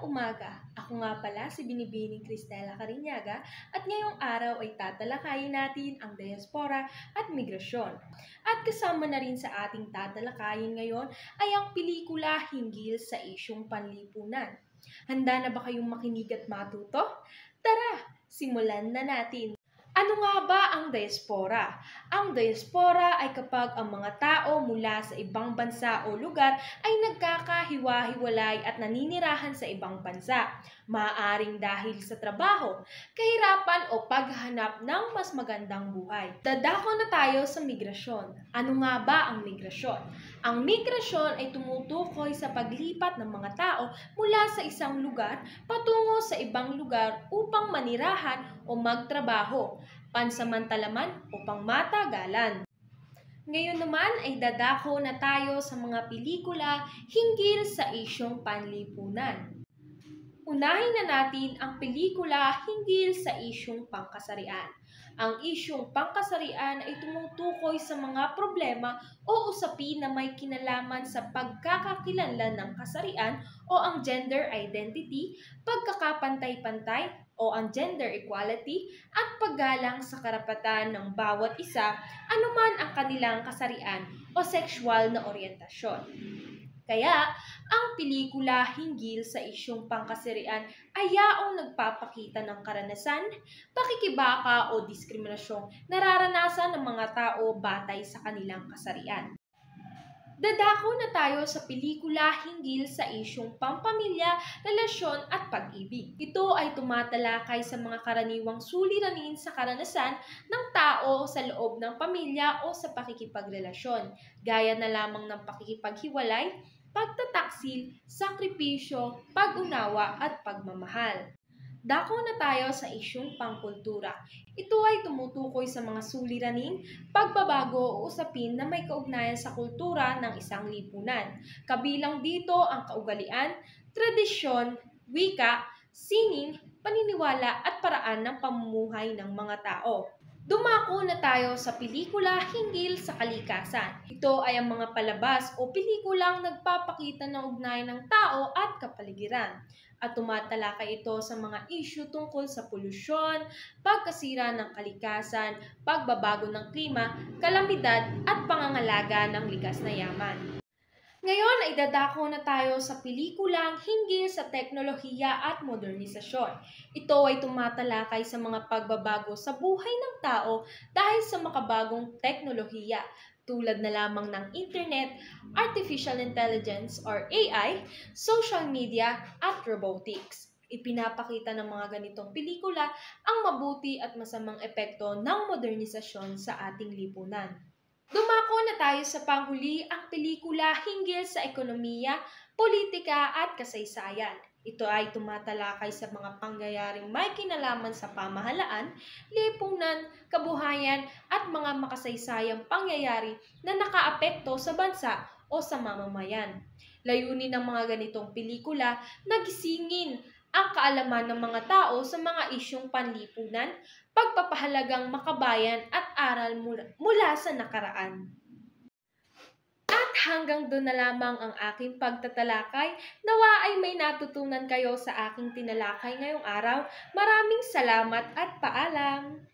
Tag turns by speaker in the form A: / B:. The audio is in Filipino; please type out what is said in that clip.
A: umaga! Ako nga pala si Binibining Cristela Carinyaga at ngayong araw ay tatalakayin natin ang diaspora at migrasyon. At kasama na rin sa ating tatalakayin ngayon ay ang pelikula hinggil sa isyung panlipunan. Handa na ba kayong makinig at matuto? Tara, simulan na natin! Ano nga ba ang diaspora? Ang diaspora ay kapag ang mga tao mula sa ibang bansa o lugar ay nagkakahiwa-hiwalay at naninirahan sa ibang bansa. Maaaring dahil sa trabaho, kahirapan o paghahanap ng mas magandang buhay. Dadako na tayo sa migrasyon. Ano nga ba ang migrasyon? Ang migrasyon ay tumutukoy sa paglipat ng mga tao mula sa isang lugar patungo sa ibang lugar upang manirahan o magtrabaho, pansamantalaman o pangmatagalan. Ngayon naman ay dadako na tayo sa mga pelikula hinggil sa isyong panlipunan. Unahin na natin ang pelikula hinggil sa isyong pangkasarian. Ang isyong pangkasarian ay tumutukoy sa mga problema o usapin na may kinalaman sa pagkakakilanlan ng kasarian o ang gender identity, pagkakapantay-pantay o ang gender equality at paggalang sa karapatan ng bawat isa anuman ang kanilang kasarian o sexual na oryentasyon. Kaya, ang pelikula hinggil sa isyong pangkasarian ay yaong nagpapakita ng karanasan, pakikibaka o diskriminasyong nararanasan ng mga tao batay sa kanilang kasarian. Dadako na tayo sa pelikula hinggil sa isyong pampamilya, relasyon at pag-ibig. Ito ay tumatalakay sa mga karaniwang suliranin sa karanasan ng tao sa loob ng pamilya o sa pakikipagrelasyon, gaya na lamang ng pakikipaghiwalay, pagtataksil, sakripisyo, pag-unawa at pagmamahal. Dako na tayo sa isyong pangkultura. Ito ay tumutukoy sa mga suliranin, pagbabago o usapin na may kaugnayan sa kultura ng isang lipunan. Kabilang dito ang kaugalian, tradisyon, wika, sining, paniniwala at paraan ng pamumuhay ng mga tao. Dumako na tayo sa pelikula hinggil sa kalikasan. Ito ay ang mga palabas o pelikulang nagpapakita ng ugnayan ng tao at kapaligiran. At tumatalakay ito sa mga issue tungkol sa polusyon, pagkasira ng kalikasan, pagbabago ng klima, kalamidad at pangangalaga ng likas na yaman. Ngayon ay dadako na tayo sa pelikulang hinggil sa teknolohiya at modernisasyon. Ito ay tumatalakay sa mga pagbabago sa buhay ng tao dahil sa makabagong teknolohiya tulad na lamang ng internet, artificial intelligence or AI, social media at robotics. Ipinapakita ng mga ganitong pelikula ang mabuti at masamang epekto ng modernisasyon sa ating lipunan. Dumako na tayo sa panghuli ang pelikula hinggil sa ekonomiya, politika at kasaysayan. Ito ay tumatalakay sa mga pangyayaring may kinalaman sa pamahalaan, lipunan, kabuhayan at mga makasaysayang pangyayari na nakaapekto sa bansa o sa mamamayan. Layunin ng mga ganitong pelikula na gisingin ang kaalaman ng mga tao sa mga isyong panlipunan, pagpapahalagang makabayan at aral mula sa nakaraan. At hanggang doon na lamang ang aking pagtatalakay. Nawa ay may natutunan kayo sa aking tinalakay ngayong araw. Maraming salamat at paalam!